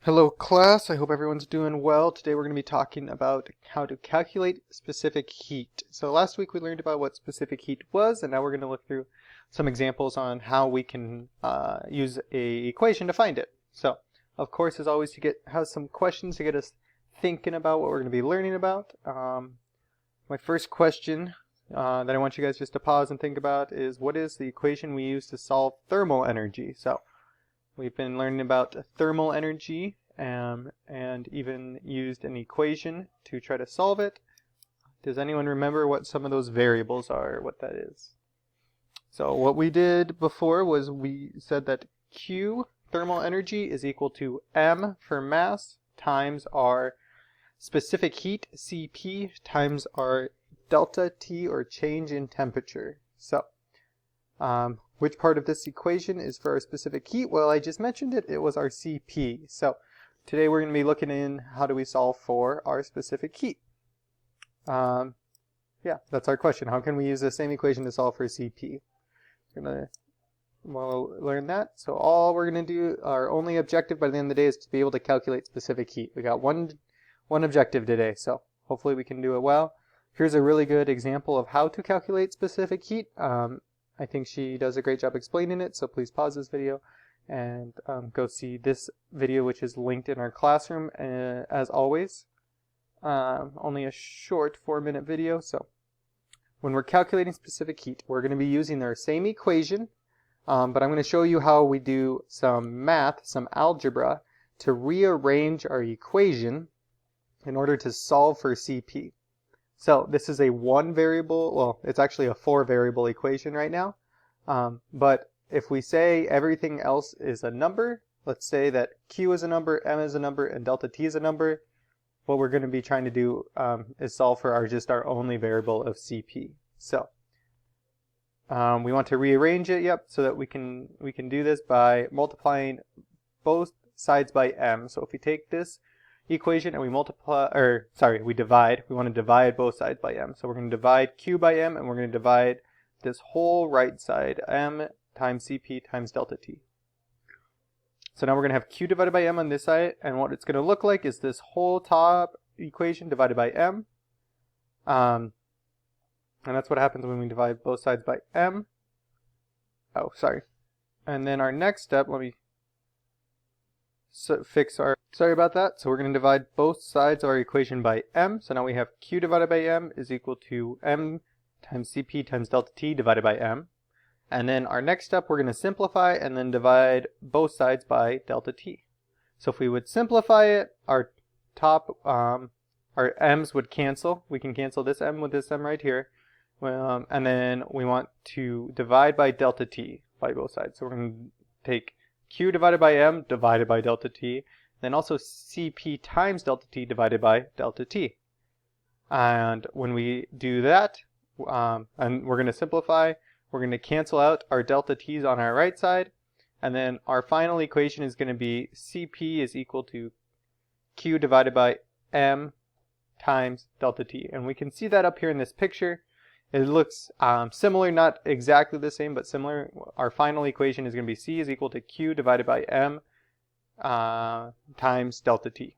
Hello class, I hope everyone's doing well. Today we're going to be talking about how to calculate specific heat. So last week we learned about what specific heat was, and now we're going to look through some examples on how we can use a equation to find it. So of course, as always, you have some questions to get us thinking about what we're going to be learning about. My first question that I want you guys just to pause and think about is, what is the equation we use to solve thermal energy? So we've been learning about thermal energy and even used an equation to try to solve it. Does anyone remember what some of those variables are, what that is? So what we did before was we said that Q, thermal energy, is equal to M for mass times our specific heat, Cp, times our delta T, or change in temperature. So which part of this equation is for our specific heat? Well, I just mentioned it. It was our Cp. So today we're going to be looking in how do we solve for our specific heat. Yeah, that's our question. How can we use the same equation to solve for Cp? We'll learn that. So all we're going to do, our only objective by the end of the day, is to be able to calculate specific heat. We got one objective today, so hopefully we can do it well. Here's a really good example of how to calculate specific heat. I think she does a great job explaining it, so please pause this video and go see this video, which is linked in our classroom as always. Only a short 4-minute video. So when we're calculating specific heat, we're going to be using our same equation, but I'm going to show you how we do some math, some algebra, to rearrange our equation in order to solve for Cp. So this is a 1 variable, well, it's actually a 4 variable equation right now. But if we say everything else is a number, let's say that Q is a number, M is a number, and delta T is a number, what we're going to be trying to do is solve for our only variable of Cp. So we want to rearrange it, so that we can do this by multiplying both sides by M. So if we take this equation and we divide. We want to divide both sides by M. So we're going to divide Q by M, and we're going to divide this whole right side, M times Cp times delta T. So now we're going to have Q divided by M on this side, and what it's going to look like is this whole top equation divided by M. And that's what happens when we divide both sides by M. Oh, sorry. And then our next step, let me sorry about that. So we're going to divide both sides of our equation by M. So now we have Q divided by M is equal to M times Cp times delta T divided by M. And then our next step, we're going to simplify and then divide both sides by delta T. So if we would simplify it, our M's would cancel. We can cancel this M with this M right here. And then we want to divide by delta T by both sides. So we're going to take Q divided by M divided by delta T, then also Cp times delta T divided by delta T. And when we do that, and we're going to simplify, we're going to cancel out our delta T's on our right side, and then our final equation is going to be Cp is equal to Q divided by M times delta T. And we can see that up here in this picture. It looks similar, not exactly the same, but similar. Our final equation is going to be C is equal to Q divided by M times delta T.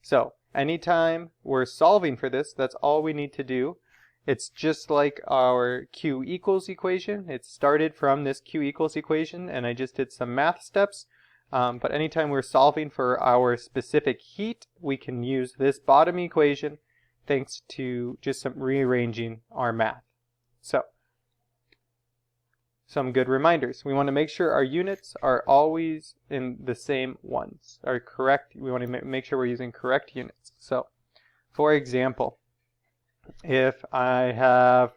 So anytime we're solving for this, that's all we need to do. It's just like our Q equals equation. It started from this Q equals equation, and I just did some math steps. But anytime we're solving for our specific heat, we can use this bottom equation thanks to just some rearranging our math. So, some good reminders. We want to make sure our units are always in the same ones, are correct. We want to make sure we're using correct units. So, for example, if I have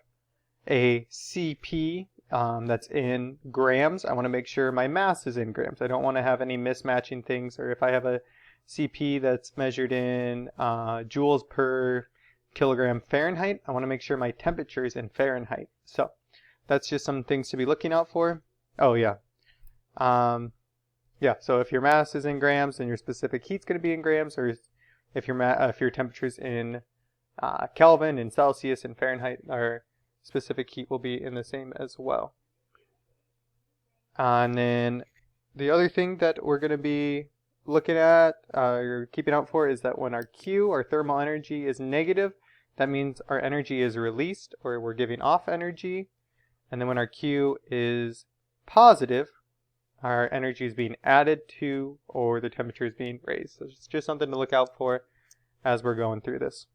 a Cp that's in grams, I want to make sure my mass is in grams. I don't want to have any mismatching things. Or if I have a Cp that's measured in joules per kilogram Fahrenheit, I want to make sure my temperature is in Fahrenheit. So that's just some things to be looking out for. Oh yeah. So if your mass is in grams, then your specific heat's going to be in grams, or if your temperature's in Kelvin, in Celsius, and Fahrenheit, our specific heat will be in the same as well. And then the other thing that we're going to be looking at or keeping out for is that when our Q, our thermal energy, is negative, that means our energy is released or we're giving off energy. And then when our Q is positive, our energy is being added to or the temperature is being raised. So it's just something to look out for as we're going through this.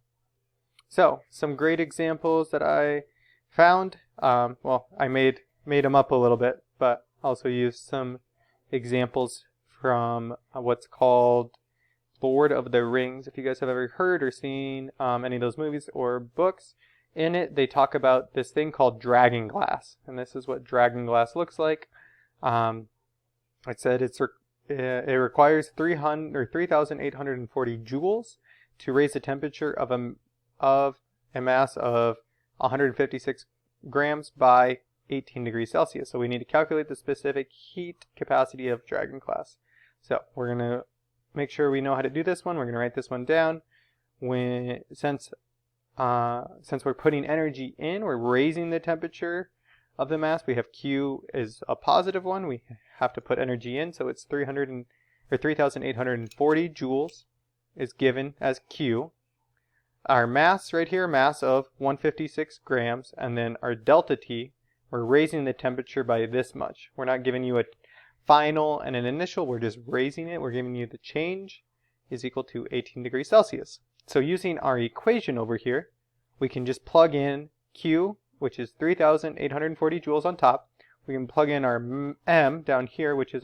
So some great examples that I found. Well, I made them up a little bit, but also used some examples from what's called Lord of the Rings. If you guys have ever heard or seen any of those movies or books, in it they talk about this thing called dragonglass, and this is what dragonglass looks like. It said it requires 3,840 joules to raise the temperature of a mass of 156 grams by 18 degrees Celsius. So we need to calculate the specific heat capacity of dragonglass. So we're going to make sure we know how to do this one. We're going to write this one down. Since we're putting energy in, we're raising the temperature of the mass. We have Q is a positive one. We have to put energy in, so it's 3,840 joules is given as Q. Our mass right here, mass of 156 grams, and then our delta T, we're raising the temperature by this much. We're not giving you a final and an initial, we're just raising it. We're giving you the change is equal to 18 degrees Celsius. So using our equation over here, we can just plug in Q, which is 3,840 joules on top. We can plug in our M down here, which is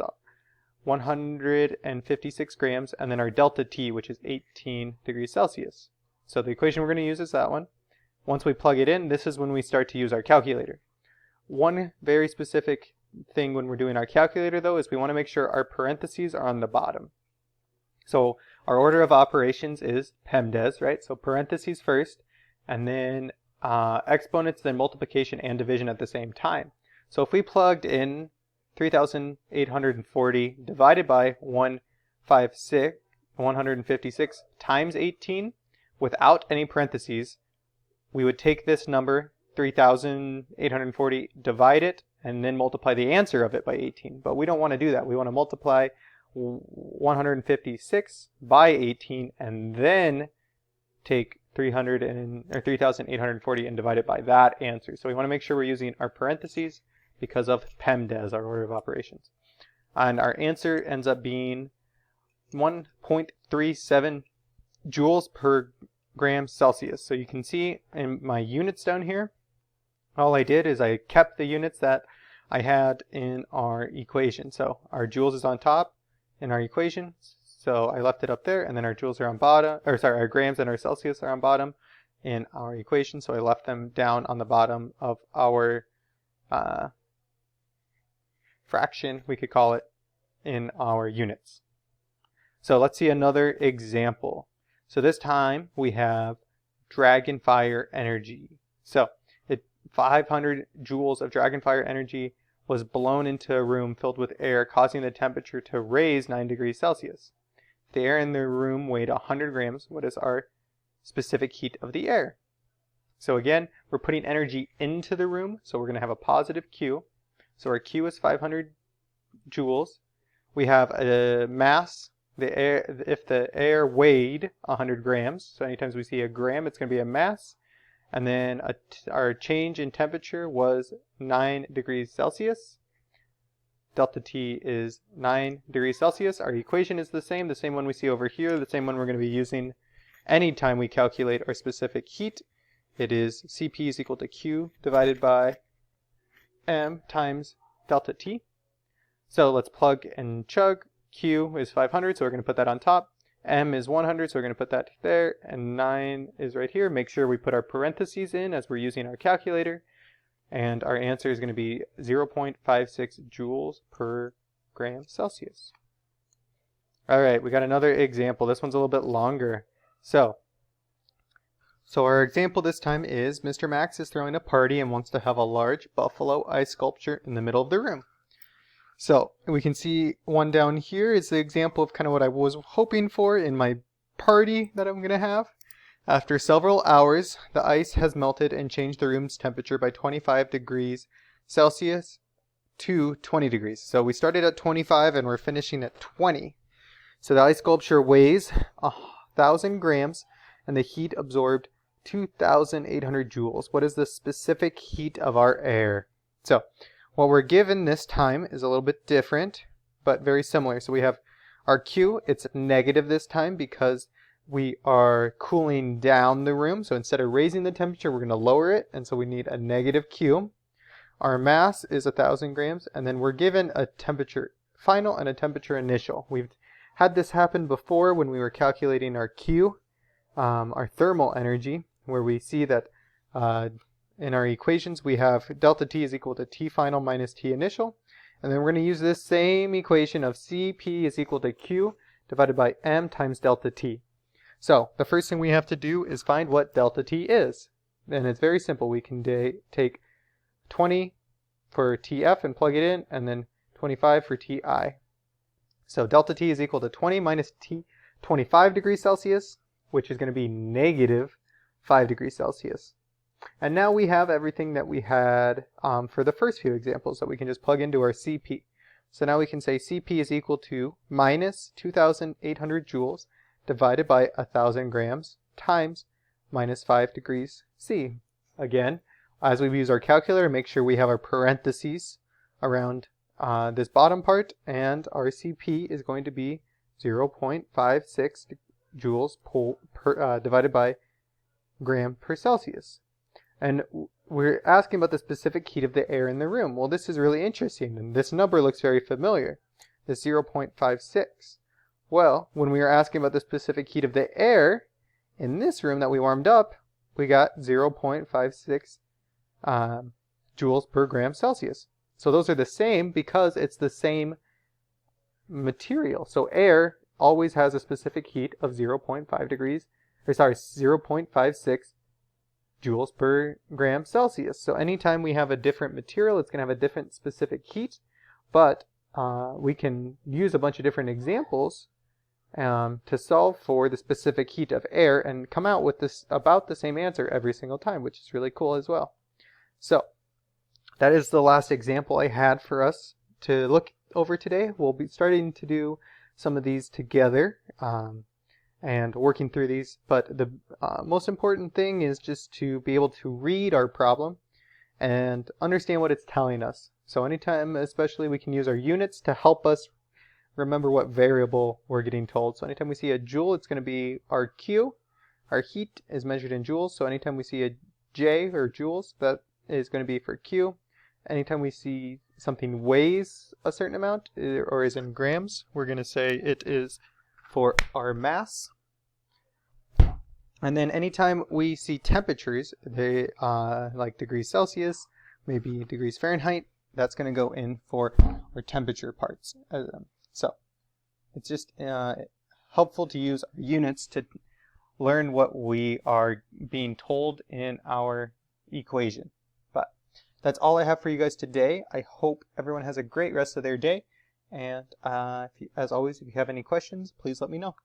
156 grams, and then our delta T, which is 18 degrees Celsius. So the equation we're going to use is that one. Once we plug it in, this is when we start to use our calculator. One very specific thing when we're doing our calculator, though, is we want to make sure our parentheses are on the bottom. So our order of operations is PEMDAS, right? So parentheses first, and then exponents, then multiplication and division at the same time. So if we plugged in 3,840 divided by 156 times 18 without any parentheses, we would take this number 3,840, divide it, and then multiply the answer of it by 18. But we don't want to do that. We want to multiply 156 by 18 and then take 3,840 and divide it by that answer. So we want to make sure we're using our parentheses because of PEMDAS, our order of operations. And our answer ends up being 1.37 joules per gram Celsius. So you can see in my units down here, all I did is I kept the units that I had in our equation. So our joules is on top in our equation, so I left it up there, and then our joules are on bottom, or sorry, our grams and our Celsius are on bottom in our equation, so I left them down on the bottom of our fraction, we could call it, in our units. So let's see another example. So this time we have Dragonfire energy. So 500 joules of Dragonfire energy was blown into a room filled with air, causing the temperature to raise 9 degrees Celsius. The air in the room weighed 100 grams. What is our specific heat of the air? So again, we're putting energy into the room, so we're going to have a positive Q. So our Q is 500 joules. We have a mass. If the air weighed 100 grams, so anytime we see a gram, it's going to be a mass. And then our change in temperature was 9 degrees Celsius. Delta T is 9 degrees Celsius. Our equation is the same one we see over here, the same one we're going to be using anytime we calculate our specific heat. It is Cp is equal to Q divided by M times delta T. So let's plug and chug. Q is 500, so we're going to put that on top. M is 100, so we're going to put that there, and 9 is right here. Make sure we put our parentheses in as we're using our calculator, and our answer is going to be 0.56 joules per gram Celsius. Alright, we got another example. This one's a little bit longer. So our example this time is Mr. Max is throwing a party and wants to have a large buffalo ice sculpture in the middle of the room. So we can see one down here is the example of kind of what I was hoping for in my party that I'm going to have. After several hours, the ice has melted and changed the room's temperature by 25 degrees Celsius to 20 degrees. So we started at 25 and we're finishing at 20. So the ice sculpture weighs 1,000 grams and the heat absorbed 2,800 joules. What is the specific heat of our air? So what we're given this time is a little bit different, but very similar. So we have our Q, it's negative this time because we are cooling down the room. So instead of raising the temperature, we're going to lower it. And so we need a negative Q. Our mass is 1,000 grams. And then we're given a temperature final and a temperature initial. We've had this happen before when we were calculating our Q, our thermal energy, where we see that in our equations we have delta T is equal to T final minus T initial. And then we're going to use this same equation of Cp is equal to Q divided by M times delta T. So the first thing we have to do is find what delta T is. And it's very simple. We can take 20 for TF and plug it in, and then 25 for TI. So delta T is equal to 20 minus T 25 degrees Celsius, which is going to be negative 5 degrees Celsius. And now we have everything that we had for the first few examples that we can just plug into our Cp. So now we can say Cp is equal to minus 2,800 joules divided by 1,000 grams times minus 5 degrees C. Again, as we use our calculator, make sure we have our parentheses around this bottom part, and our Cp is going to be 0.56 joules divided by gram per Celsius. And we're asking about the specific heat of the air in the room. Well, this is really interesting, and this number looks very familiar, this 0.56. Well, when we were asking about the specific heat of the air in this room that we warmed up, we got 0.56 joules per gram Celsius. So those are the same because it's the same material. So air always has a specific heat of 0.56 joules per gram Celsius. So anytime we have a different material, it's going to have a different specific heat, but we can use a bunch of different examples to solve for the specific heat of air and come out with this about the same answer every single time, which is really cool as well. So that is the last example I had for us to look over today. We'll be starting to do some of these together and working through these, but the most important thing is just to be able to read our problem and understand what it's telling us. So anytime, especially, we can use our units to help us remember what variable we're getting told. So anytime we see a joule, it's going to be our Q. Our heat is measured in joules, so anytime we see a J or joules, that is going to be for Q. Anytime we see something weighs a certain amount or is in grams, we're going to say it is for our mass. And then anytime we see temperatures, they like degrees Celsius, maybe degrees Fahrenheit, that's going to go in for our temperature parts. So it's just helpful to use our units to learn what we are being told in our equation. But that's all I have for you guys today. I hope everyone has a great rest of their day. And as always, if you have any questions, please let me know.